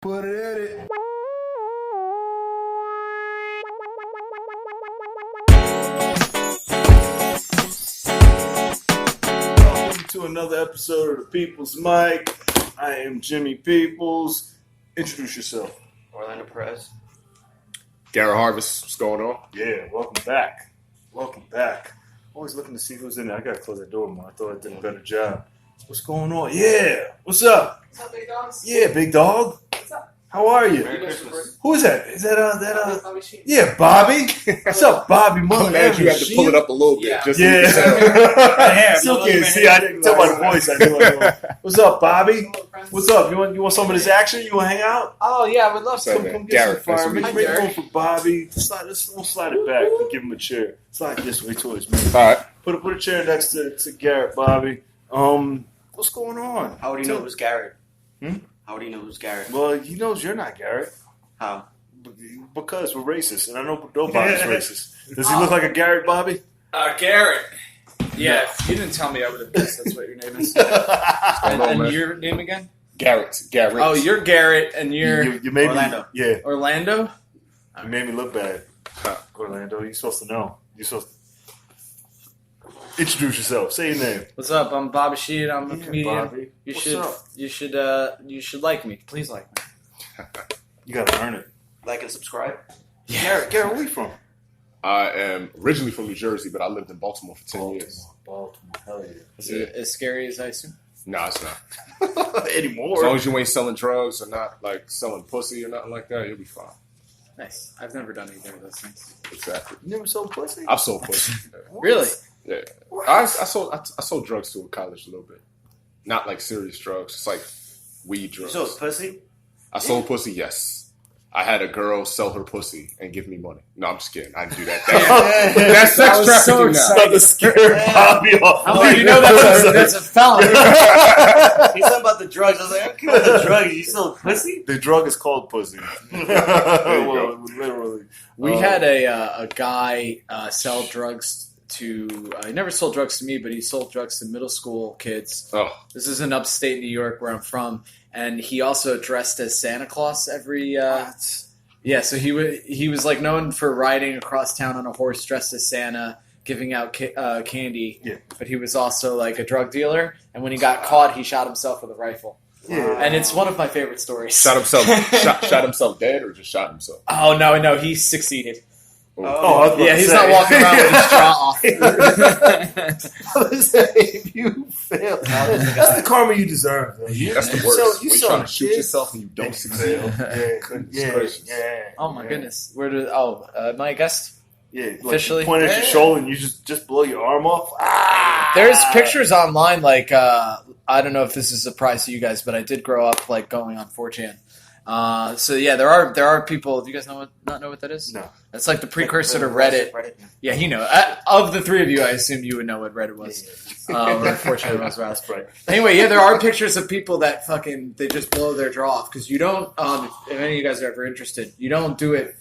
Put it in it. Welcome to another episode of the People's Mic. I am Jimmy Peoples. Introduce yourself. Orlando Perez. Garrett Harvest, what's going on? Yeah, welcome back. Welcome back. Always looking to see who's in there. I gotta close that door more. I thought I did a better job. What's going on? Yeah. What's up? What's up, big dogs? Yeah, big dog. What's up? How are you? Merry Christmas. Who is that? Is that Yeah, Bobby. What's up, Bobby? I'm glad you had to pull it up a little bit. Yeah. Just Yeah. Still can't see. I didn't tell by the voice. I knew I knew. What's up, Bobby? What's up? You want some of this action? You want to hang out? Oh, yeah, I would love to. Come get Garrett, some fire. nice to Make meet you. room for Bobby. We'll slide it back and give him a chair. Slide this way towards me. All right. Put a chair next to Garrett, Bobby. What's going on? How would he know who's Garrett? Hmm? How would he know who's Garrett? Well, he knows you're not Garrett. How? Because we're racist, and I know nobody's racist. Does he look like a Garrett, Bobby? Garrett. Yeah, if you didn't tell me, I would have guessed that's what your name is. and your name again? Garrett. Oh, you're Garrett, and you're You made Orlando. Me, yeah, Orlando? you made me look bad. Orlando, you're supposed to know. You're supposed to introduce yourself. Say your name. What's up? I'm Bobby Sheed. I'm a comedian. Bobby. You What's should, up? you should like me. Please like me. You gotta earn it. Like and subscribe? Garrett, where are you from? I am originally from New Jersey, but I lived in Baltimore for 10 years. Baltimore. Hell yeah. Is it as scary as I assume? Nah, it's not. Anymore. As long as you ain't selling drugs or not like selling pussy or nothing like that, you'll be fine. Nice. I've never done either of those things. Exactly. You never sold pussy? I've sold pussy. Really? Yeah. I sold drugs to a college a little bit. Not like serious drugs. It's like weed drugs. So, pussy? I sold pussy, yes. I had a girl sell her pussy and give me money. No, I'm just kidding. I didn't do that. That's That sex was so trafficking now. exciting. About to scare Bobby off. I'm like, you know that's a felony. He's talking about the drugs. I was like, I'm cool with the drugs. You sold pussy? The drug is called pussy. Well, literally. We had a guy sell drugs to. He never sold drugs to me, but he sold drugs to middle school kids. Oh, This is in upstate New York, where I'm from, and he also dressed as Santa Claus every. Yeah, so he was like known for riding across town on a horse dressed as Santa, giving out candy. Yeah. But he was also like a drug dealer, and when he got caught, he shot himself with a rifle. Yeah. And it's one of my favorite stories. shot himself dead or just shot himself? Oh no, he succeeded. Oh, I was about Yeah, to he's say. not walking around with his jaw off. I was saying, you failed. That's the karma you deserve. Though. That's the You worst. sell- when you you're sell trying to shoot kids. yourself and you don't succeed. Yeah. Oh my goodness, where did? Am I a guest? Yeah, like Officially? you point at your shoulder and you just blow your arm off. There's pictures online, like I don't know if this is a surprise to you guys, but I did grow up like going on 4chan. So yeah, there are people. Do you guys not know what that is? No. That's like the precursor to Reddit. Yeah, you know. Of the three of you, I assume you would know what Reddit was. Or 4chan was, rather. Right. Anyway, yeah, there are pictures of people that they just blow their jaw off because you don't. If any of you guys are ever interested, you don't do it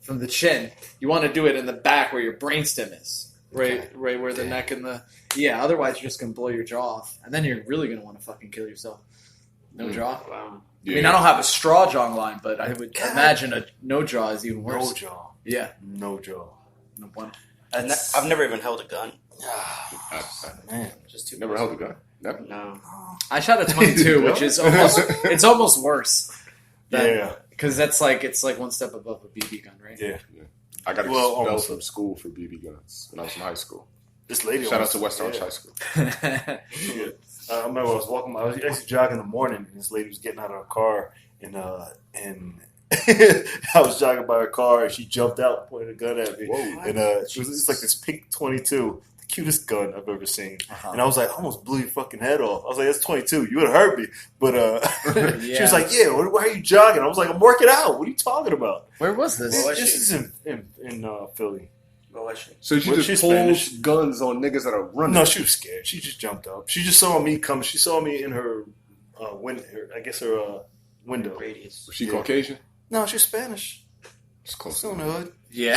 from the chin. You want to do it in the back where your brainstem is, right where the neck and the Otherwise, you're just gonna blow your jaw off, and then you're really gonna want to fucking kill yourself. No jaw. Wow. I mean, I don't have a straw jawline, but I would imagine a no jaw is even worse. No jaw. Yeah. No jaw. No one. I've never even held a gun. Man. Just too Never held a gun. Never. No. I shot a 22, which is almost worse. Yeah. Because it's like one step above a BB gun, right? Yeah. I got Well, expelled almost. from school for BB guns when I was in high school. This lady. Shout out almost- to West Orange yeah. High School. Yeah. I remember I was actually jogging in the morning, and this lady was getting out of her car, and I was jogging by her car, and she jumped out and pointed a gun at me. Whoa. And it was just like this pink 22, the cutest gun I've ever seen. And I was like, I almost blew your fucking head off. I was like, that's 22. You would have hurt me. But she was like, yeah, why are you jogging? I was like, I'm working out. What are you talking about? Where was this? This is in Philly. What was she? So you Well, just she's pulled Spanish. guns on niggas that are running? No, she was scared. She just jumped up. She just saw me come. She saw me in her window. Window. Radius. Was she Yeah. Caucasian? No, she's Spanish. It's close Still in enough. the hood. Yeah.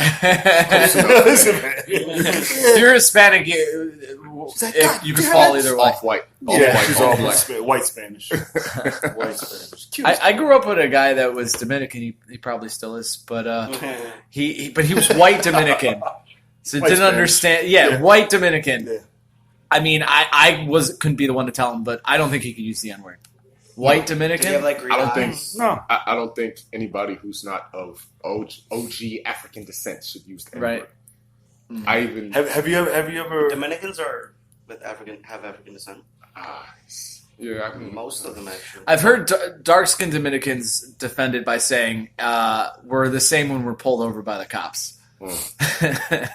Listen, man. If you're Hispanic, you could fall either way. Off-white. She's all white Spanish. White Spanish. Cute. I grew up with a guy that was Dominican. He probably still is, but he was white Dominican, so White didn't Spanish. understand. Yeah, white Dominican. Yeah. I mean, I couldn't be the one to tell him, but I don't think he could use the N-word. White Dominican. Do you have like green I don't think. eyes? No. I don't think anybody who's not of OG African descent should use the N-word. Right. I even Have you ever? Dominicans are have African descent. yeah. I mean, Most of them actually. I've heard dark-skinned Dominicans defended by saying we're the same when we're pulled over by the cops. I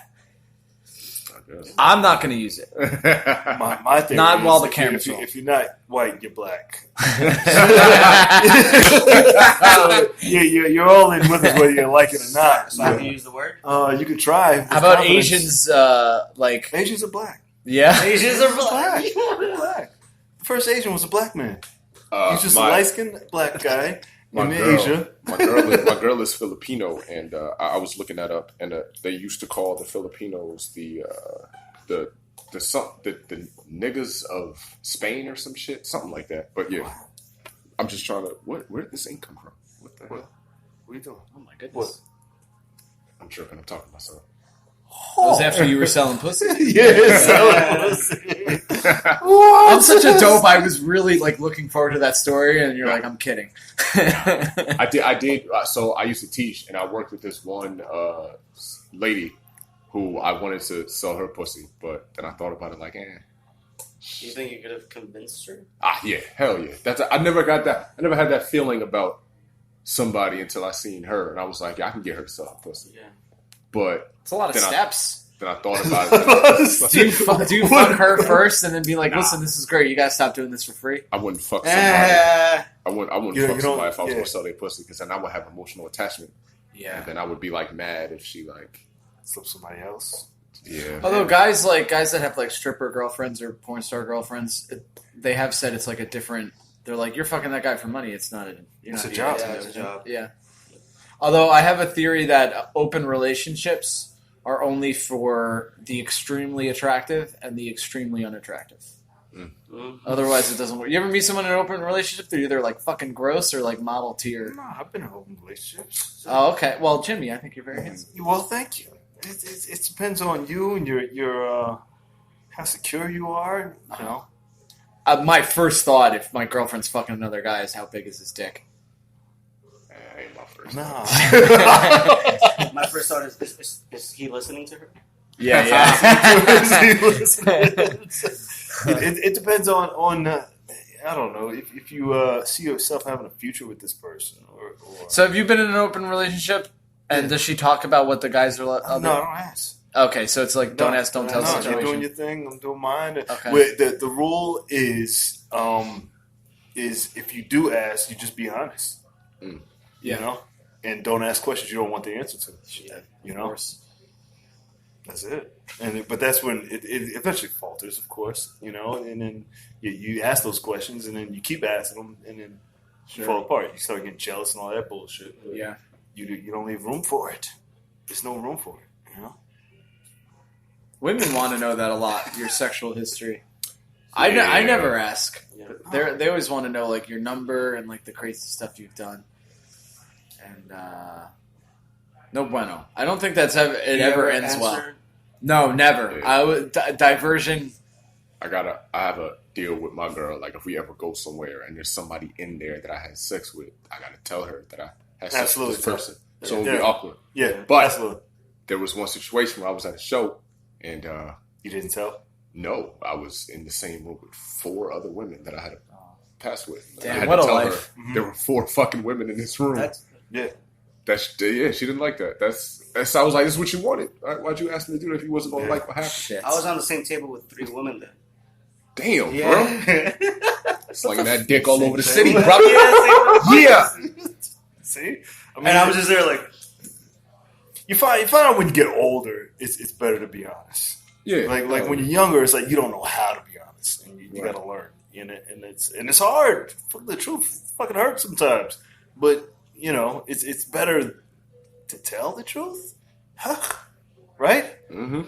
guess. I'm not going to use it. My thing Not is, while the if camera's you, on. if you're not white, you're black. How You're all in with us whether you like it or not. So I can use the word. You can try. with about confidence. Asians? Asians are black. Yeah. Asians are black. They're black. The first Asian was a black man. He's just a my- light-skinned black guy My in girl, Asia. my girl is Filipino, and I was looking that up, and they used to call the Filipinos the niggas of Spain or some shit, something like that. But yeah, I'm just trying to. Where did this ink come from? What the hell? What are you doing? Oh my goodness. What? I'm tripping. I'm talking to myself. That was after you were selling pussy. What? I'm such a dope. I was really looking forward to that story, and you're like, I'm kidding. I did. So I used to teach, and I worked with this one lady who I wanted to sell her pussy, but then I thought about it like, You think you could have convinced her? yeah, hell yeah. I never got that. I never had that feeling about somebody until I seen her, and I was like, yeah, I can get her to sell her pussy. Yeah. But It's a lot of Then I- steps. then I thought about it. Do you fuck her first and then be like, listen, this is great. You guys stop doing this for free? I wouldn't fuck somebody. I wouldn't You fuck don't- somebody if I was yeah. going to sell their pussy, because then I would have emotional attachment, and then I would be mad if she Slip somebody else. yeah. Although guys that have stripper girlfriends or porn star girlfriends, they have said it's a different. They're like, you're fucking that guy for money. It's not you're It's not a job. Yeah, it's a job. Yeah. Although I have a theory that open relationships are only for the extremely attractive and the extremely unattractive. Mm. Otherwise, it doesn't work. You ever meet someone in an open relationship? They're either fucking gross or model tier. No, I've been in open relationships. Oh, okay. Well, Jimmy, I think you're very handsome. Well, thank you. It depends on you and your how secure you are. You know. My first thought, if my girlfriend's fucking another guy, is how big is his dick? Ain't my first. Nah. My first thought is he listening to her? Yeah, it depends on I don't know if you see yourself having a future with this person or So have you been in an open relationship? And does she talk about what the guys are like? no, I don't ask. Okay, so it's don't ask, don't tell No, situation. you're doing your thing. I'm doing mine. Okay. Where the rule is if you do ask, you just be honest. Mm. Yeah. You know, and don't ask questions you don't want the answer to. Yeah, You of know, course. that's it. But that's when it eventually falters, of course. You know, and then you ask those questions, and then you keep asking them, and then you fall apart. You start getting jealous and all that bullshit. Yeah. You don't leave room for it. There's no room for it. You know. Women want to know that a lot, your sexual history. I never ask. Yeah. They always want to know your number and the crazy stuff you've done. And no bueno. I don't think it ever ends well. No, never. Yeah. I would diversion. I have a deal with my girl. If we ever go somewhere and there's somebody in there that I had sex with, I gotta tell her that I had sex with this person. So it'll be awkward. Yeah, But- absolutely. There was one situation where I was at a show, and You didn't tell. no, I was in the same room with 4 other women that I had a past with. Damn, I had what to a tell life. her there were 4 fucking women in this room. Yeah. She didn't like that. That's I was like, this is what you wanted. All right, why'd you ask me to do that if you wasn't gonna like what happened? Shit. I was on the same table with 3 women then. Damn, bro. Yeah. Slinging that dick all over the city, thing. bro. Yeah. See, And I was just there you find out when you get older, it's better to be honest. Yeah. Like when you're younger, it's you don't know how to be honest, and you Right. got to learn. And it's hard. The truth fucking hurts sometimes, but it's better to tell the truth Right? Mm-hmm.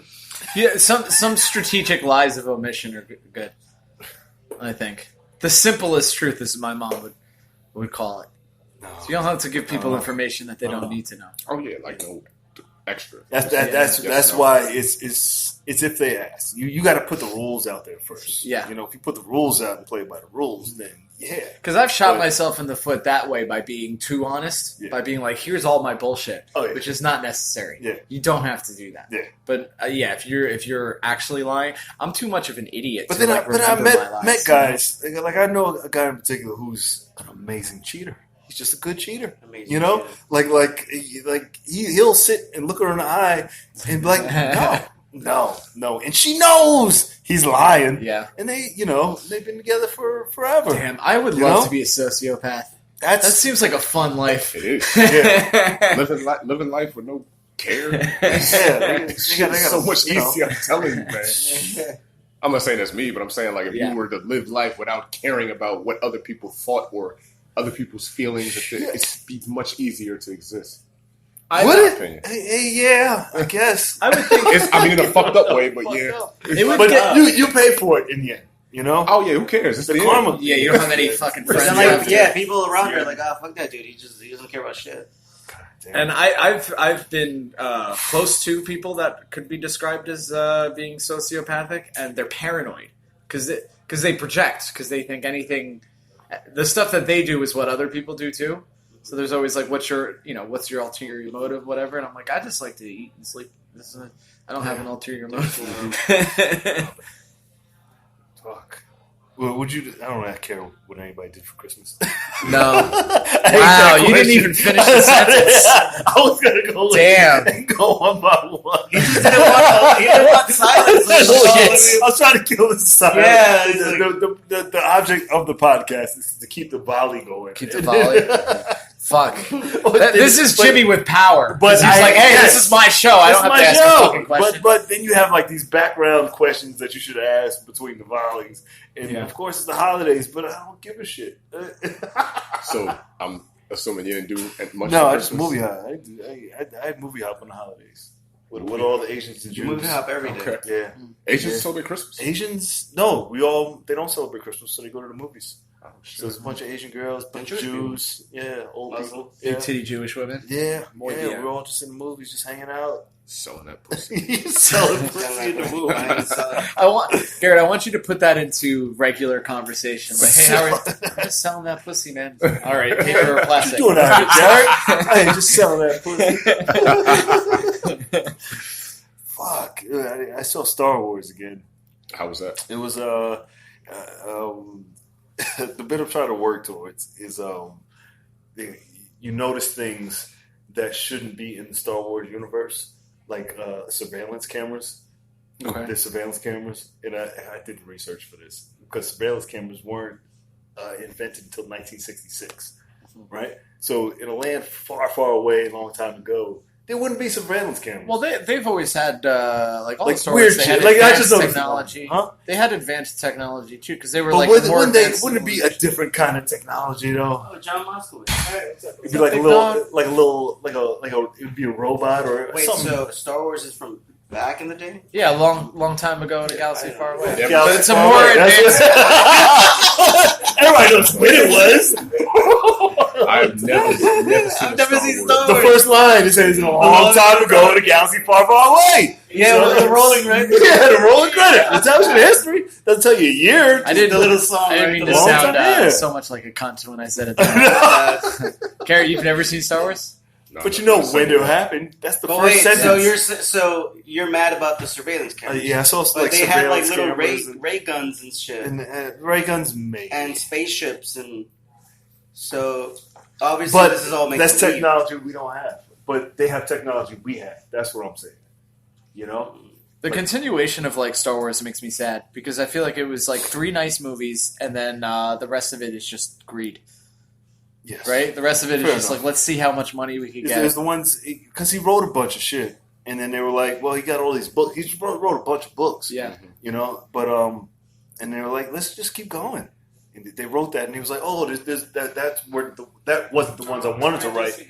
Yeah, some strategic lies of omission are good. I think the simplest truth, as my mom would call it. No. So you don't have to give people information that they don't need to know. Oh yeah, like no extra. That's why it's if they ask. You got to put the rules out there first. Yeah. You know, if you put the rules out and play by the rules, then yeah. Because I've shot myself in the foot that way by being too honest, by being like, "Here's all my bullshit," which is not necessary. Yeah. You don't have to do that. Yeah. But if you're actually lying, I'm too much of an idiot. But to, then I met guys like I know a guy in particular who's an amazing cheater. He's just a good cheater. Amazing, you know, like he'll sit and look her in the eye and be like, no, and she knows he's lying. Yeah, and they've been together for forever. Damn, I would love to be a sociopath. That seems like a fun life. It is. Yeah. living life with no care. It's so much easier. I'm telling you, man. I'm not saying that's me, but I'm saying like if you were to live life without caring about what other people thought or other people's feelings, it'd be much easier to exist. Would it? Yeah, I guess. I would think. In a fucked up way, but yeah. But you pay for it in the end, you know? Oh, yeah, who cares? It's the karma. Yeah, you don't have any fucking friends. People around you are like, oh, fuck that dude. He doesn't care about shit. And I've been close to people that could be described as being sociopathic, and they're paranoid because they project, because they think anything, the stuff that they do is what other people do too. So there's always like, what's your ulterior motive, whatever. And I'm like, I just like to eat and sleep. I don't have an ulterior motive. Fuck. Well, would you? I don't care what anybody did for Christmas. No. Wow, you didn't even finish the sentence. I was gonna go. Damn. And go one by one. He didn't want silence. I was trying to kill the silence. Yeah. The object of the podcast is to keep the volley going. Keep the volley. Fuck. This is Jimmy with power. But he's like, hey, this is my show. I don't have to ask a fucking question. But then you have like these background questions that you should ask between the volleys. And of course it's the holidays, but I don't give a shit. So I'm assuming you didn't do much. No, I just movie hop. I movie hop on the holidays. With all the Asians and Jews. You movie hop every day. Okay. Yeah. Asians celebrate Christmas? Asians, no. They don't celebrate Christmas, so they go to the movies. Oh, so there's a bunch of Asian girls, a bunch of Jews, old people, big titty Jewish women. Yeah, we're all just in the movies, just hanging out, selling that pussy. You selling pussy in the movie. Garrett, I want you to put that into regular conversation. Like, hey, I'm just selling that pussy, man. All right, paper or plastic. What you doing out here, Garrett? I ain't just selling that pussy. Fuck, I saw Star Wars again. How was that? It was the bit I'm trying to work towards is you notice things that shouldn't be in the Star Wars universe, like surveillance cameras. Okay. There's surveillance cameras, and I did the research for this because surveillance cameras weren't invented until 1966, right? So in a land far, far away, a long time ago, there wouldn't be surveillance cameras. Well, they've always had all the Star weird Wars. They shit. had I just technology. Huh? They had advanced technology too, because they were but more wouldn't advanced. it be a different kind of technology though? Oh, John Moskowitz. It'd be it would be a robot or something. So Star Wars is from back in the day? Yeah, long time ago in a galaxy far away. Yeah, but it's a more advanced. Everybody knows when it was. I've never seen Star Wars. The first line it says a long time ago in a galaxy far, far away. Yeah, with the rolling, right? Yeah, the rolling credit. It tells you the history. Doesn't tell you a year. I did the little song. I didn't mean to sound so much like a cunt when I said it. Garrett, you've never seen Star Wars? No, but you know when it happened. That's the first sentence. So you're mad about the surveillance cameras? Yeah, I saw but they had like little ray guns and shit, and ray guns maybe, and spaceships, and so obviously this is all making. That's technology we don't have, but they have technology we have. That's what I'm saying. You know, the continuation of like Star Wars makes me sad because I feel like it was like 3 nice movies, and then the rest of it is just greed. Yes. Right? The rest of it is just like, let's see how much money we can get. There's the ones, because he wrote a bunch of shit. And then they were like, well, he got all these books. He wrote a bunch of books. Yeah. You know? But, and they were like, let's just keep going. And they wrote that, and he was like, oh, that wasn't the ones I wanted to write.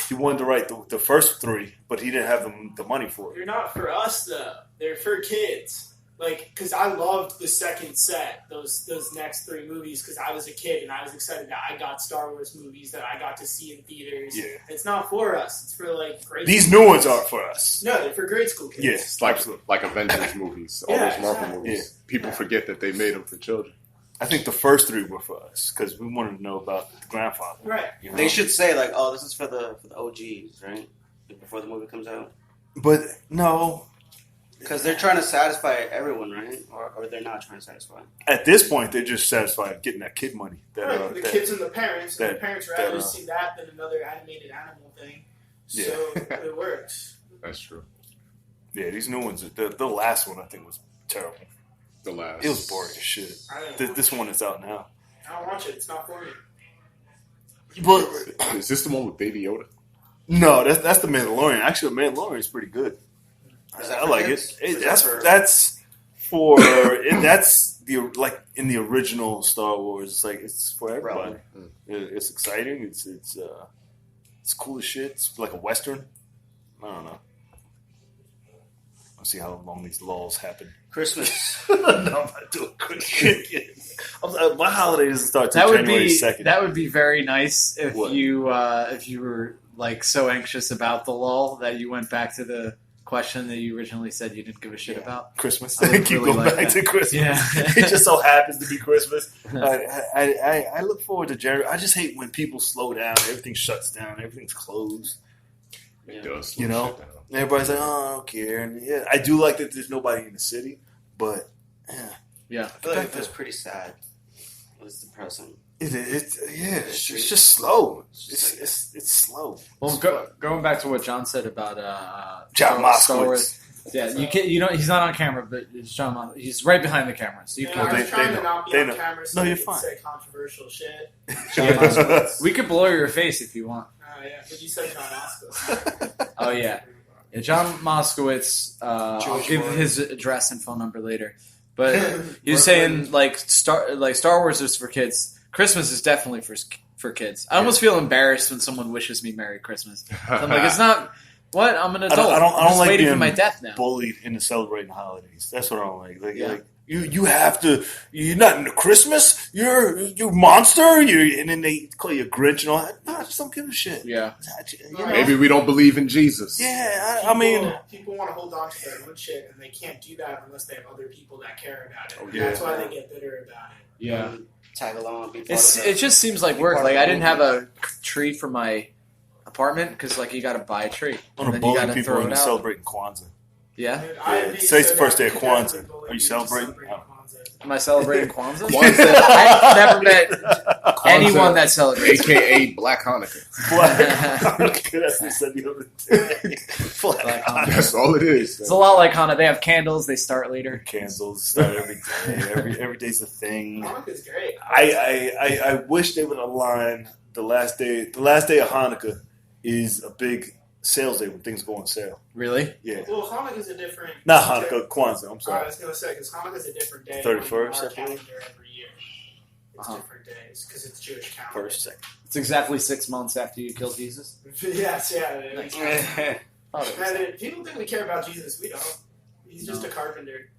He wanted to write the first 3, but he didn't have the money for it. They're not for us though. They're for kids. Like, because I loved the second set, those next 3 movies, because I was a kid and I was excited that I got Star Wars movies that I got to see in theaters. Yeah. It's not for us. It's for, like, grade These school new ones kids. aren't for us. No, they're for grade school kids. Yes, like Avengers movies, all Yeah, those Marvel exactly. movies. People forget that they made them for children. I think the first 3 were for us because we wanted to know about the grandfather. Right. You know? They should say like, "Oh, this is for the OGs," right? Before the movie comes out, But no, because they're trying to satisfy everyone, right? Or they're not trying to satisfy. at this point they're just satisfied getting that kid money. That, Right, the kids and the parents. And the that- parents rather that, see that than another animated animal thing. So Yeah. it works. That's true. Yeah, these new ones. The last one I think was terrible. The last. It was boring as shit. I don't know. This one is out now. I don't watch it. It's not for me. But Is this the one with Baby Yoda? no, that's the Mandalorian. Actually, the Mandalorian is pretty good. Is that I for like kids? it. Is that for- That's the like in the original Star Wars. It's like it's for everybody. It's exciting. It's cool as shit. It's like a western. I don't know. Let's see how long these lulls happen. Christmas. No, I'm not doing Christmas. My holiday doesn't start till January 2nd. That would be very nice if What? you were like so anxious about the lull that you went back to the question that you originally said you didn't give a shit about. Christmas. I would Keep really going like back that. to Christmas. Yeah. It just so happens to be Christmas. I look forward to January. I just hate when people slow down. Everything shuts down. Everything's closed. It does. You know? Shut down. And everybody's like, oh, I don't care. And yeah, I do like that there's nobody in the city, but Yeah. I feel like it was pretty sad. It was depressing. it's just slow. It's slow. Well, going back to what John said about John Star Wars. Moskowitz. Yeah, you know he's not on camera, but it's John. He's right behind the camera, so you Yeah, can. I was they trying know. to not be They on know. camera so No, I you're could fine. say controversial shit. We could blur your face if you want. Yeah, but you said John Moskowitz. Oh yeah, John Moskowitz. I'll Jewish give boy. his address and phone number later. But he was saying Star Wars is for kids. Christmas is definitely for kids. I almost feel embarrassed when someone wishes me Merry Christmas. So I'm like, it's not. What? I'm an adult. I don't I'm just like waiting for being my death now. bullied into celebrating holidays. That's what I don't like. Yeah. You have to. You're not into Christmas. You're a monster. And then they call you a Grinch and all that. No, I just don't give a shit. Yeah. You know? Maybe we don't believe in Jesus. Yeah, I mean, people want to hold on to their own shit, and they can't do that unless they have other people that care about it. Oh, yeah. That's why they get bitter about it. Yeah. Tag along. Be part It of it. just seems like work. Like I didn't have a tree for my apartment because you got to buy a tree I and want to then you bully got to people throw into it out. celebrating Kwanzaa. Yeah. Dude, Yeah, I'd be today's the so first day of down Kwanzaa. to bully Are you people celebrating? Kwanzaa. Am I celebrating Kwanzaa? Kwanzaa. I've never met anyone that celebrates. AKA Black Hanukkah. Black. That's what I said the other day. Black Hanukkah. That's all it is. It's a lot like Hanukkah. They have candles. They start later. Candles start every day. Every day's a thing. Hanukkah's great. I wish they would align the last day of Hanukkah is a big sales day when things go on sale. Really? Yeah. Well, Hanukkah's a different. Not Hanukkah, Kwanzaa. I'm I sorry. was gonna say because Hanukkah's a different day. 31st, on our I believe. calendar every year. It's Uh-huh. different days because it's Jewish calendar. First, second. It's exactly 6 months after you killed Jesus. Yes, yeah. it is. Oh, it was- And people think we care about Jesus. We don't. He's just No. a carpenter.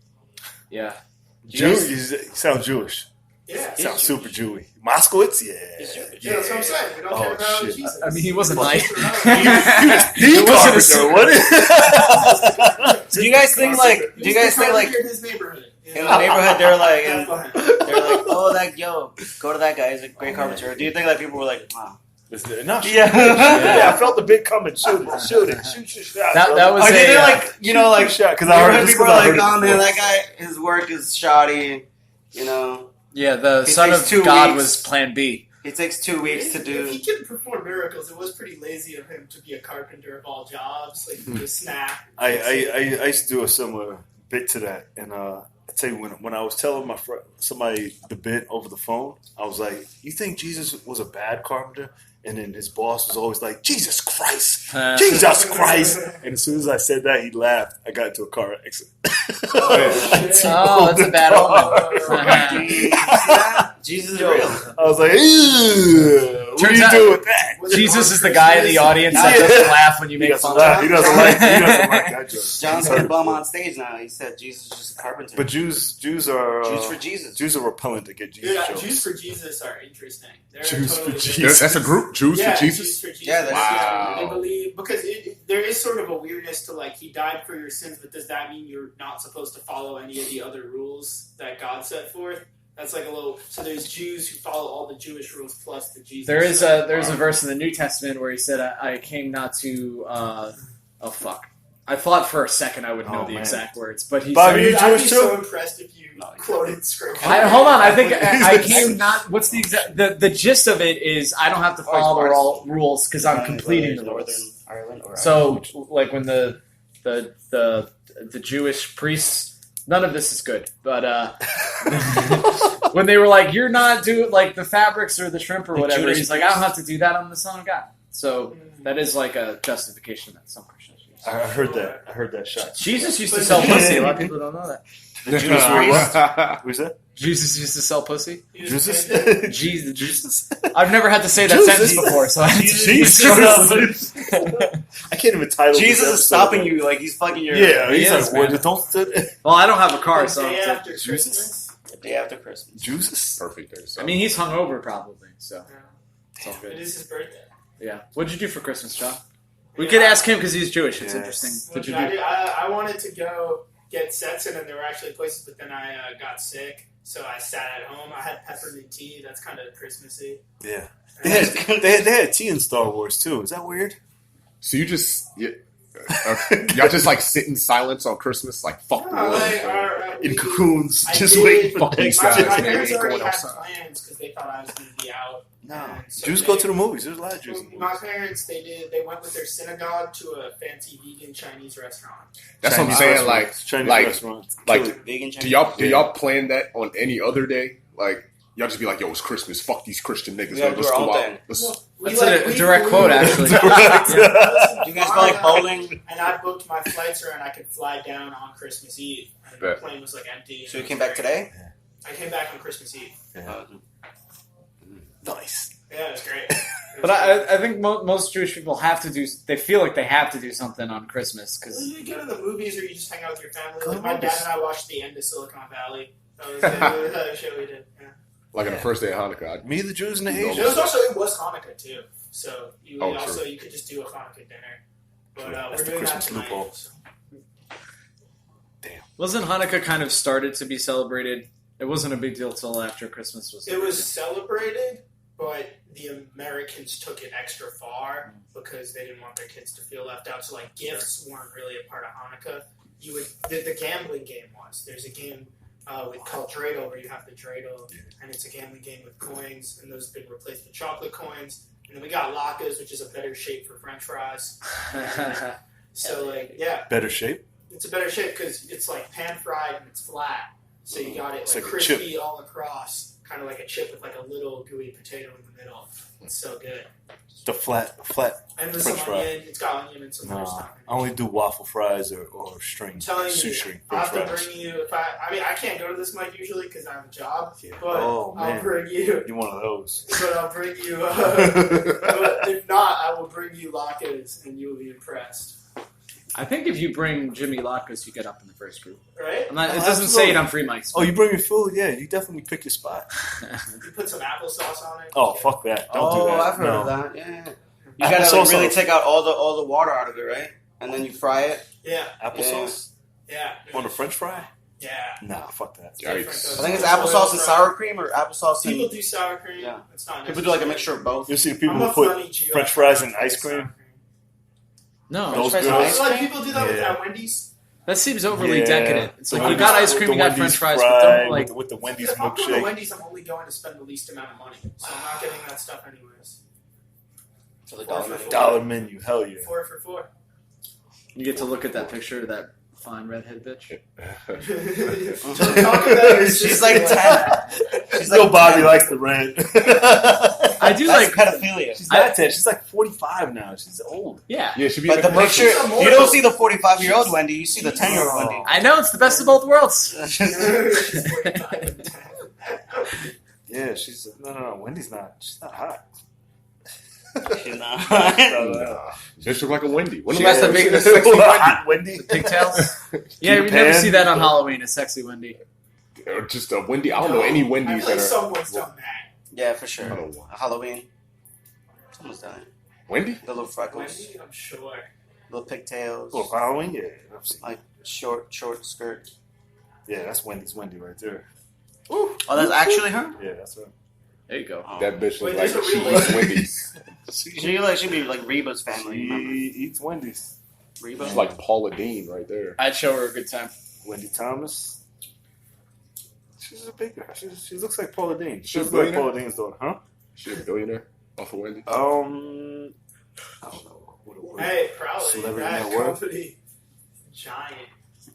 yeah. Jew, you sound Jewish. Yeah. Sound super Jewy. Moskowitz? Yeah. Yeah, that's what I'm saying. We don't care about shit. Jesus. I mean, he wasn't Well, nice. He It wasn't a carpenter, super- what? Do you guys think like? Do He's you guys the think like? carpenter in his neighborhood? In the neighborhood, they're like, That's fine. oh, that go to that guy. He's a great carpenter. Do you think like people were like, wow? No, Yeah. I felt the bit coming. Shoot it. Shoot. That was Or do you think a, like like? shot because I heard People are like, oh man, that guy, his work is shoddy. You know, yeah, the It son takes of 2 God weeks. was Plan B. it takes 2 weeks to If he do. can perform miracles, it was pretty lazy of him to be a carpenter of all jobs. Like, just snap. I used to do a similar bit to that, and I tell you when I was telling my friend somebody the bit over the phone, I was like, "You think Jesus was a bad carpenter?" And then his boss was always like, "Jesus Christ, Jesus Christ!" And as soon as I said that, he laughed. I got into a car accident. Oh, that's a bad omen. Jesus is real. I was like, "Ew, What Turns do you out- do with that? Was it Jesus on is the guy in the Christmas? audience that Yeah. doesn't laugh when you He make doesn't fun laugh. of He him. doesn't like that joke. John's He's gonna hurt bum before. on stage now. He said Jesus is just a carpenter. But Jews are Jews for Jesus. Jews are repellent to get Jesus Yeah, jokes. Jews for Jesus are interesting. They're Jews totally for different. Jesus. That's a group. Jews Yeah, for Jesus. Jews for Jesus. Yeah, that's- Wow. They believe because there is sort of a weirdness to like he died for your sins, but does that mean you're not supposed to follow any of the other rules that God set forth? That's like a little. So there's Jews who follow all the Jewish rules plus the Jesus. There's a verse in the New Testament where he said, "I came not to." Oh fuck! I thought for a second I would know Oh, the man. exact words, but he Bobby, said, you I'd be Jewish so too? impressed if you quoted scripture. Hold on. I think I He's came not. What's the exact? The gist of it is I don't have to follow the all rules because I'm completing the Northern rules. Ireland or So like when the Jewish priests. None of this is good, but when they were like, "You're not doing like the fabrics or the shrimp or The whatever," Jewish he's like, "I don't have to do that. I'm the Son of God." So that is like a justification that some Christians use. I heard that. I heard that shot. Jesus used to sell pussy. A lot of people don't know that. The Jews were what? Who's that? Jesus used to sell pussy. Jesus. Jesus. Jesus. I've never had to say that Jesus. sentence before, so I had to Jesus. I can't even title. Jesus this is episode. stopping you, like he's fucking your. Yeah, he's is, like, man. don't. Well, I don't have a car, The so day it's after Jesus? Christmas. The day after Christmas. Jesus. Perfect. There. So. I mean, he's hungover probably, so it's all It good. is his birthday. Yeah. What'd you do for Christmas, John? We could ask him because he's Jewish. It's Yes. interesting. What What'd you did I do? do? I wanted to go get sets in, and there were actually places, but then I got sick, so I sat at home. I had peppermint tea. That's kind of Christmassy. Yeah. They had tea in Star Wars too. Is that weird? So you just y'all just like sit in silence on Christmas, like fuck the world. In cocoons, I just did. waiting for Fuck these guys. My man. parents Ain't already going had outside. plans because they thought I was going to be out. No. And so Jews they- go to the movies. There's a lot of Jews in the My movies. parents, they went with their synagogue to a fancy vegan Chinese restaurant. That's what I'm Chinese saying. Like, restaurants, Chinese like- restaurants. like, Vegan do y'all plan that on any other day? Like, y'all just be like, yo, it's Christmas. Fuck these Christian niggas. We gotta Let's do our go own out. thing. Let's- That's a direct quote, actually. Do you guys go like bowling? And I booked my flights around. I could fly down on Christmas Eve. And the Bet. plane was like empty. So you came back today? I came back on Christmas Eve. Nice. Yeah, it was great. It But was I think most Jewish people have to do. They feel like they have to do something on Christmas great. because You go to the movies or you just hang out with your family. Go Like my movies. dad and I watched the end of Silicon Valley. That was the show we did. Yeah. like on the first day of Hanukkah. Me, the Jews, and the No. It was Asians. Hanukkah too, so you Oh, also true. you could just do a Hanukkah dinner. But True. we're That's the doing that Christmas tonight. loophole. So. wasn't Hanukkah kind of started to be celebrated? It wasn't a big deal till after Christmas was. It was celebrated, but the Americans took it extra far because they didn't want their kids to feel left out. So like gifts weren't really a part of Hanukkah. You would the gambling game was. There's a game called Dreidel where you have the Dreidel, and it's a gambling game with coins, and those have been replaced with chocolate coins. And then we got latkes, which is a better shape for French fries. So like Better shape. it's a better shape because it's like pan fried and it's flat. So you got it It's like like a chip. crispy all across, kind of like a chip with like a little gooey potato in the middle. It's so good. The flat. And with French some fry. onion, it's got onion and some other No, stuff. I only do waffle fries or string, I'm telling you, string I'll French have to fries. bring you. I mean, I can't go to this mic usually because I have a job. Yeah. But Oh, I'll man. bring you. You're one of those. But I'll bring you. But if not, I will bring you latkes, and you will be impressed. I think if you bring Jimmy Latkes, you get up in the first group. Right? I'm not, it Oh, doesn't say it absolutely. on free mics. Oh, you bring your food? Yeah, you definitely pick your spot. You put some applesauce on it. Oh, Yeah. fuck that! Don't do that. I've heard No. of that. Yeah. You Applesauce gotta like, really on- take out all the water out of it, right? And then you fry it. Yeah. Applesauce Yeah. on a French fry? Yeah. Nah, fuck that. Yikes. I think it's applesauce and sour cream or applesauce People and do sour cream. Yeah. It's not. people do like a mixture of both. You see the people I'm who a put funny Jew. French fries and ice cream? No, Those fries girls. and ice Like people do that with Yeah. at Wendy's. that seems overly Yeah. decadent. It's like The you got Wendy's- ice cream, the you got Wendy's French fries, but fry don't like. with the Wendy's If I'm going to milkshake. Wendy's, I'm only going to spend the least amount of money, so I'm not getting that stuff anyways. So the Four dollar for Dollar menu, hell yeah. 4 for 4. You get to look at that picture of that fine redhead bitch. Don't talk about your She's sister like 10. that. She's Yo, like Bobby 10. likes the rent. I do That's like. pedophilia. She's not 10. She's like 45 now. She's old. Yeah, Yeah, should be But in the the picture, commercials. you don't see the 45-year-old Wendy, you see the 10-year-old Oh. Wendy. I know it's the best of both worlds. She's 45 and 10. Yeah, she's no. Wendy's not. She's not hot. She's not. Nah. Just look like a Wendy. When the She has last to time make you it a seen a sexy sexy Hot Wendy. Pigtails. Yeah, we Peter never Pan. see that on Halloween. A sexy Wendy. Or just a Wendy? I don't know any I Wendy's feel like that are. someone's done that. Yeah, for sure. I don't know. Halloween. Someone's done it. Wendy? The little freckles, Wendy, I'm sure. little pigtails, Oh, Halloween? Yeah. I've seen. like short skirt. Yeah, that's Wendy's Wendy right there. Oh, that's actually her. Yeah, that's her. There you go. Oh. That bitch Wait, looks like there's a she real eats Wendy's. She'd be like Reba's She family. Remember? eats Wendy's. Reba. She's like Paula Dean right there. I'd show her a good time. Wendy Thomas. She's a big girl. She looks like Paula Dean. She She's looks a like billionaire? Paula Dean's daughter, huh? She a billionaire off of Wendy. I don't know. What Hey, probably. Celebrity That net worth? company. Giant.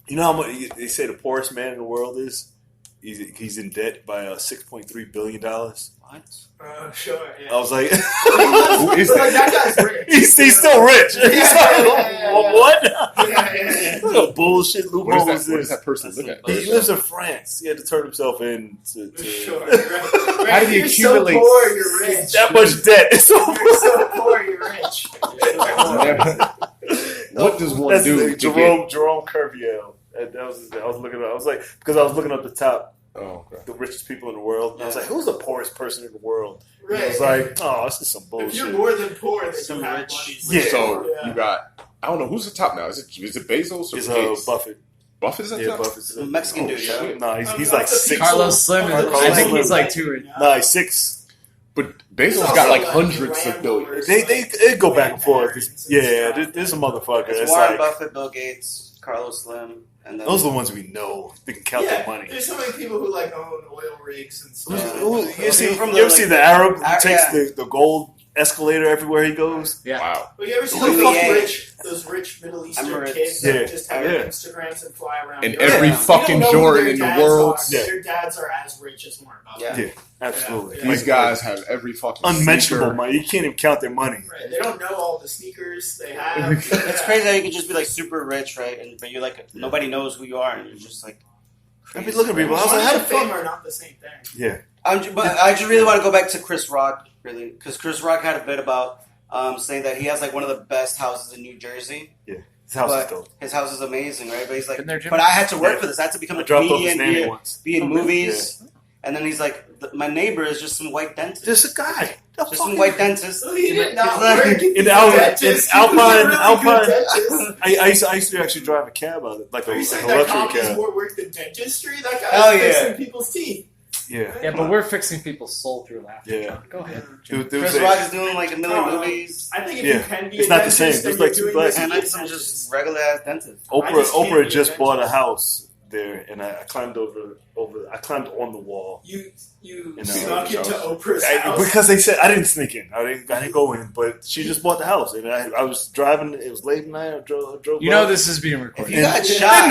You know how much they say the poorest man in the world is? He's in debt by $6.3 billion. What? Sure, yeah. I was like, Who is Like, that? that guy's rich. he's still rich. He's like, what? Yeah. What a bullshit What loophole does is that, what does this? that person look at? He lives in France. He had to turn himself in to Sure. How did he You're accumulate so poor, you're rich. that much debt. It's so You're so poor, you're rich. What does one That's do the to get? Jerome Curviel. That was I was looking up. I was like, because I was looking up the top, Oh, okay. the richest people in the world. And I was like, who's the poorest person in the world? And I Right. was like, oh, this is some If you're bullshit. more than poor, then Some you have rich. money. Yeah. So Yeah. you got. I don't know who's the top now. Is it Bezos or It's Gates? Buffett. Buffett is at Yeah, top. Buffett's The Mexican dude, yeah. shit. No, he's Of like the 6. people- Carlos Slim. of the I think people he's that like you 2 or- know. No, he's 6. But Bezos also got like like hundreds of landlords. billions. They go back and forth. Grandparents and Yeah, stuff. there's a motherfucker. It's It's Warren like Buffett, Bill Gates, Carlos Slim, and then those are the ones we know. They can count their money. There's so many people who like own oil rigs and stuff. Yeah. You see, From you the, ever see the Arab who takes yeah. the gold escalator everywhere he goes? Yeah. Wow. Well, you ever see Louis those rich Middle I'm Eastern rich. kids Yeah. that just have Yeah. Instagrams and fly around? And Europe? every Yeah. You fucking don't know who Jordan their in the dads world. are. Yeah. Their dads are as rich as Warren Buffett. Yeah. Yeah, absolutely. Yeah. These guys have every fucking Unmentionable sneaker. money. You can't even count their money. Right. They don't know all the sneakers they have. It's crazy how you can just be like super rich, right? But you're like nobody knows who you are, and you're just like. I've Crazy. been looking at people. I was like, Money how the and fame fuck? are not the same thing. Yeah, But I just really want to go back to Chris Rock, really, because Chris Rock had a bit about saying that he has like one of the best houses in New Jersey. his house is But dope. his house is amazing, right? But he's like, Been there, Jim? but I had to work Yeah. for this. I had to become I a dropped off his comedian, name once. be in Okay. movies. And then he's like, my neighbor is just some white dentist. Just a guy. Just some white dentist. So he did not He's like- work. In He's a Alpine- dentist. in He was a Alpine- really Alpine- good dentist. I used to actually drive a cab out of it, like Are you a saying that luxury comedy's cab. more work than dentistry? That guy's Hell yeah. fixing people's teeth. Yeah, Yeah, but we're fixing people's soul through laughter. Yeah. Go ahead. dude, Chris Rock is doing like a million movies. I think if Yeah. you can be It's a not the same. dentist, There's and like you're two doing this, And you I'm get some dentists. just regular ass dentist. I just can't Oprah be just a bought a dentist. house there, and I climbed over. I climbed on the wall. You You know, snuck into house. Oprah's house. Because they said I didn't sneak in. I didn't go in, but she just bought the house, and I was driving. It was late at night. I drove. You know by. this is being If recorded. you got And shot,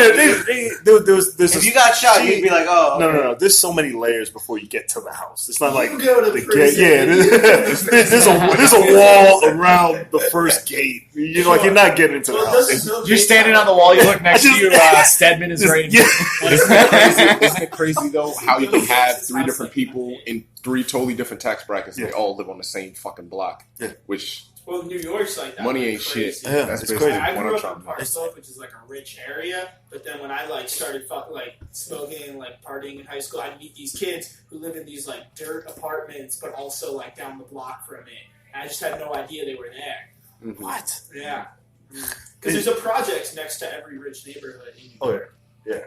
there's if you got shot, you'd be like, oh, no, okay. no. There's so many layers before you get to the house. It's not like You go to the prison. gate. Yeah, there's a wall around the first gate. You know, like you're not getting into the Well, house. this is no You're big standing deal. on the wall. You look next I just- to you. Stedman is right. Yeah. Isn't it crazy though how you can have three different people in three totally different tax brackets and they all live on the same fucking block? Yeah. Which Well, New York's like that. money Like ain't shit. crazy. Yeah, That's it's basically crazy. I what grew I'm up trying in to Park Slope, which is like a rich area. But then when I like started smoking and like partying in high school, I'd meet these kids who live in these like dirt apartments, but also like down the block from it. And I just had no idea they were there. Mhm. What? Yeah, because there's a project next to every rich neighborhood. Oh yeah.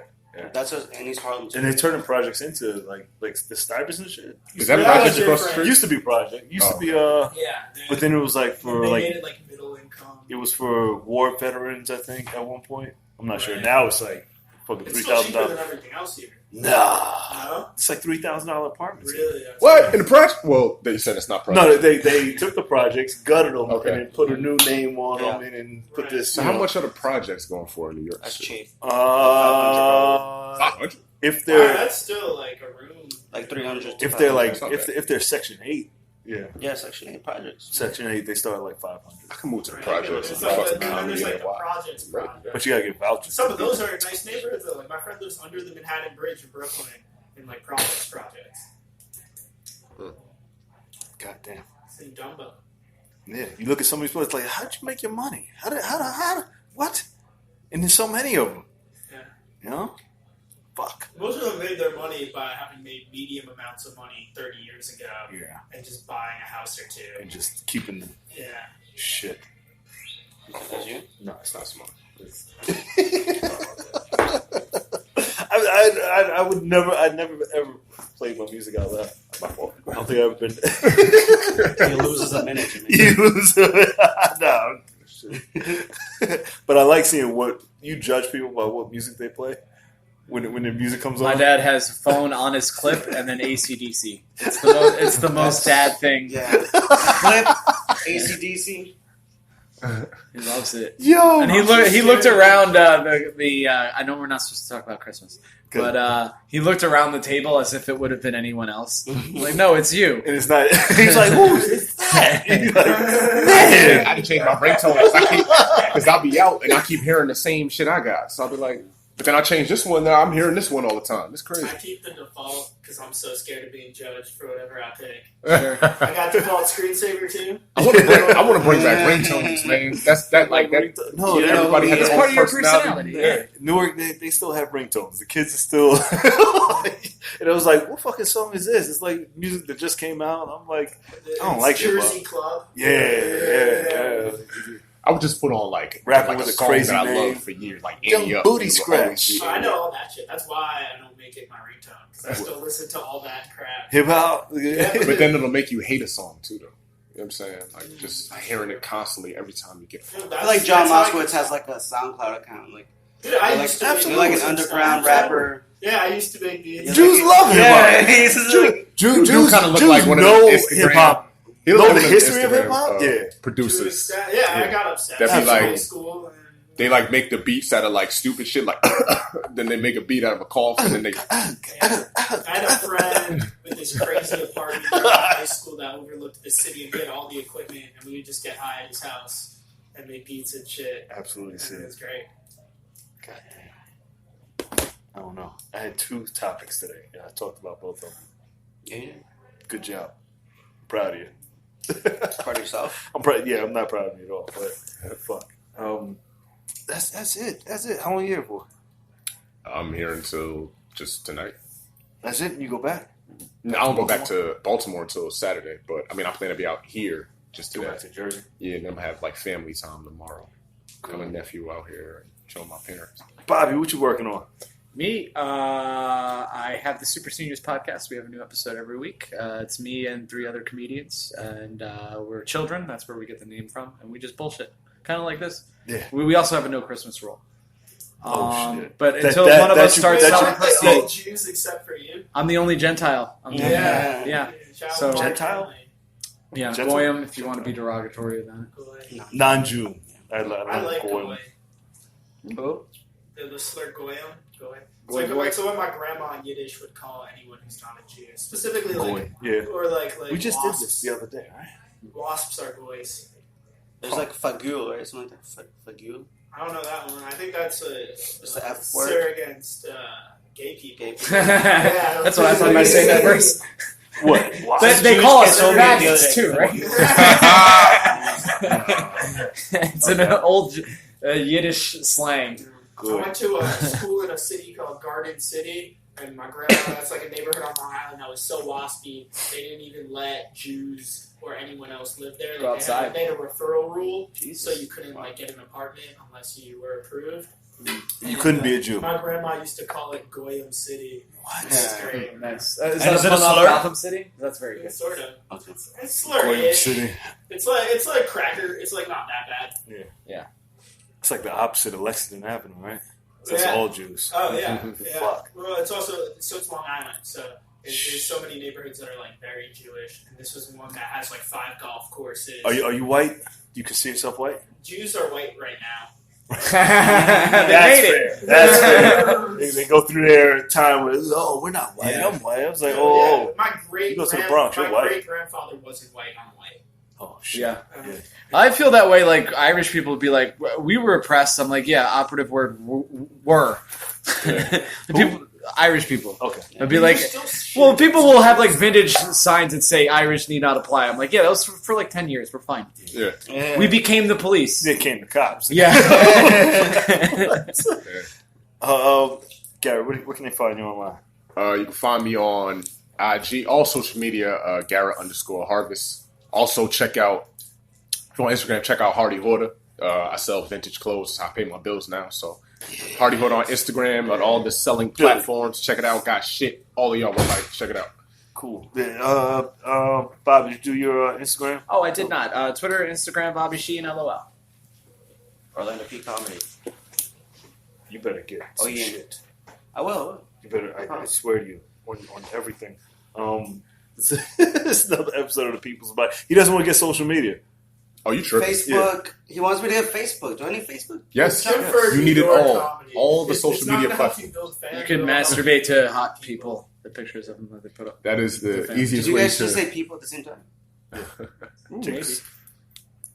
That's what, and he's Harlem too. And they're turning projects into like the Stuyvesant shit. Is that Yeah, project it's across the different. It street? used to be project. Used Oh, to be Yeah, but then it was like they for made like it like middle income. it was for war veterans. I think at one point. I'm not sure. Right. Now it's like fucking It's still cheaper than $3,000. everything else here. Nah, No, it's like $3,000 apartments. really? That's What in the project? Well, they said it's not project. No, they took the projects, gutted them, Okay. and then put a new name on Yeah. them, and then put Right. this. So you how know, much are the projects going for in New York? That's cheap. Uh, 500. if Wow, they're that's still like a room. Like 300. to if they're 500. like That's not if they're Section 8, yeah, Yeah, Section 8 projects. Section 8 they start at like 500, I can move to the Right? projects. It's and like fucking the, and then there's like comedy the and projects Right. project. but you gotta get vouchers. Some of those are nice neighborhoods though. Like my friend lives under the Manhattan Bridge in Brooklyn in like projects. Goddamn. It's in Dumbo. Yeah, you look at some of these people, it's like, how'd you make your money? What? And there's so many of them. Yeah. You know? Fuck. Most of them made their money by having made medium amounts of money 30 years ago. Yeah. And just buying a house or two. And just keeping the shit. That's you? No, it's not smart. I would never, I'd never ever play my music out loud. My fault. I don't think I've ever been. He loses a minute. You lose no. But I like seeing what you judge people by what music they play when the music comes on. My dad has a phone on his clip and then AC/DC. It's the most dad thing. Yeah. Clip, AC/DC. He loves it. Yo, And he looked around the I know we're not supposed to talk about Christmas, but he looked around the table as if it would have been anyone else. Like, no, it's you. And it's not. He's like, who is that? And you're like, man. I had to change my ringtone because I'll be out and I keep hearing the same shit I got. So I'll be like, but then I change this one. Now I'm hearing this one all the time. It's crazy. I keep the default because I'm so scared of being judged for whatever I pick. Sure. I got default screensaver too. I want to bring back ringtones, man. That's that like that. No, Yeah, everybody has it's their part own of your personality. personality. Yeah. Newark, they still have ringtones. The kids are still. And I was like, what fucking song is this? It's like music that just came out. And I'm like, I don't like Jersey hip-hop. Club. Yeah. I would just put on like Rapping like with a song crazy that I name. love for years, like Young Annie Up. Booty It would Scratch. always be I Annie know Up. all that shit. That's why I don't make it my ringtone. Because I still listen to all that crap. Hip hop. But then it'll make you hate a song too, though. You know what I'm saying? Like just hearing it constly every time you get. Dude, I feel like John that's how I Moskowitz has like a SoundCloud account. Like, Dude, I like, used to absolutely. you're like an underground rapper. Yeah, I used to make beats. Jews love hip hop. Yeah, Jews kind of look Jews like one of know the Instagram. hip hop. He look Know like the one of history of Instagram, hip-hop? Yeah. Producers. Yeah, I got upset. That'd be in like- high school. And They like make the beats out of like stupid shit, like then they make a beat out of a cough, and then they. I had a friend with this crazy apartment in high school that overlooked the city, and he had all the equipment, and we would just get high at his house and make beats and shit. Absolutely And sick. it was great. God damn. I don't know. I had 2 topics today. Yeah, I talked about both of them. Yeah. Good job. I'm proud of you. Part of yourself. I'm proud. Yeah, I'm not proud of you at all. But fuck. That's it. That's it. How long are you here for? I'm here until just tonight. That's it. And you go back. No, I don't go back to Baltimore until Saturday, but I mean, I plan to be out here just Go today. back to Jersey. Yeah, and I'm gonna have like family time tomorrow. Got my nephew out here and show my parents. Bobby, what you working on? Me, I have the Super Seniors podcast. We have a new episode every week. It's me and 3 other comedians, and we're children. That's where we get the name from, and we just bullshit, kind of like this. Yeah. We also have a no Christmas rule. Shit. But That- until that- one of that us you- starts that selling you- pussy, All Jews except for you. I'm the only Gentile. Yeah. Shout out So- to my Gentile? family. Yeah, Gentile. Goyim, if you want to be derogatory then. Goy. Non-Jew. I I like like Goyim. Goy. Who? The slur Goyim. Goy. It's Goy, like, goy. like so what my grandma in Yiddish would call anyone who's not a Jew. Specifically like Goy. Yeah. or like We just did wasps. this the other day, right? Wasps are goys. There's like fagul, right? Something like that. Fagul. I don't know that one. I think that's a the F slur against gay people. Gay people. That's what I thought you were saying at first. What? They Jewish call kids us told me the other faggots day. too, right? It's an old Yiddish slang. I went to a school in a city called Garden City, and my grandma, that's like a neighborhood on Long Island that was so waspy, they didn't even let Jews or anyone else live there. Go Like, outside. they had a referral rule, Jesus. so you couldn't like get an apartment unless you were approved. You couldn't be a Jew. My grandma used to call it Goyim City. What? It's Yeah. great. Nice. Is And that is a it a pun off slur? Gotham City? That's very good. It's sort of. Okay. It's Goyim slurry. City. It's like cracker. It's like not that bad. It's like the opposite of Lexington Avenue, right? That's Yeah. all Jews. Oh yeah, yeah. Fuck. Well, it's also it's Long Island, so there's so many neighborhoods that are like very Jewish, and this was one that has like 5 golf courses. Are you white? You consider yourself white? Jews are white right now. They made it. fair. That's fair. They go through their time where, oh, we're not white. Yeah. I'm white. I was like, Yeah, oh, my great You go to the Bronx, you're white. great grandfather wasn't white. I'm white. oh shit. Yeah. Yeah. I feel that way. Like Irish people would be like, "We were oppressed." I'm like, "Yeah, operative word were." The people Irish people. Okay. I'd be like, well, people will have like vintage signs that say Irish need not apply. I'm like, yeah, that was for like 10 years. We're fine. Yeah. We became the police. They came the cops. Yeah. Garrett, where can they find you online? You can find me on IG, all social media, Garrett_Harvest. Also, check out, if you're on Instagram, check out Hardy Hoarder. I sell vintage clothes. I pay my bills now. So, Hardy Hoarder on Instagram, on all the selling platforms. Check it out. Got shit. All of y'all will like. Check it out. Cool. Bob, did you do your Instagram? Oh, I did not. Twitter, Instagram, Bobby Sheen, LOL. Orlando P Comedy. You better get some shit. I will. You better. I swear to you, on everything. It's another episode of the People's Bite. He doesn't want to get social media. Oh, you tripping? Facebook. Yeah. He wants me to get Facebook. Do I need Facebook? Yes. You need it all. All the social media platforms. You can masturbate to hot people. The pictures of them that they put up. That is the easiest way to... Did you guys just say people at the same time? Maybe. This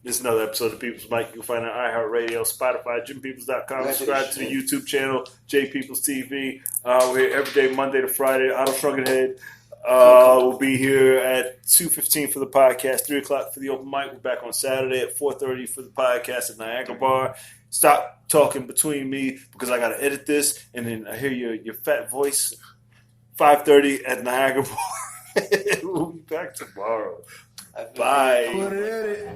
is another episode of People's Bite. You can find it on iHeartRadio, Spotify, JimPeoples.com. Subscribe to the YouTube channel, J Peoples TV. We're here every day, Monday to Friday. Otto Shrunkenhead. We'll be here at 2:15 for the podcast, 3 o'clock for the open mic. We're back on Saturday at 4:30 for the podcast at Niagara Bar. Stop talking between me because I got to edit this, and then I hear your fat voice. 5:30 at Niagara Bar. We'll be back tomorrow. Bye.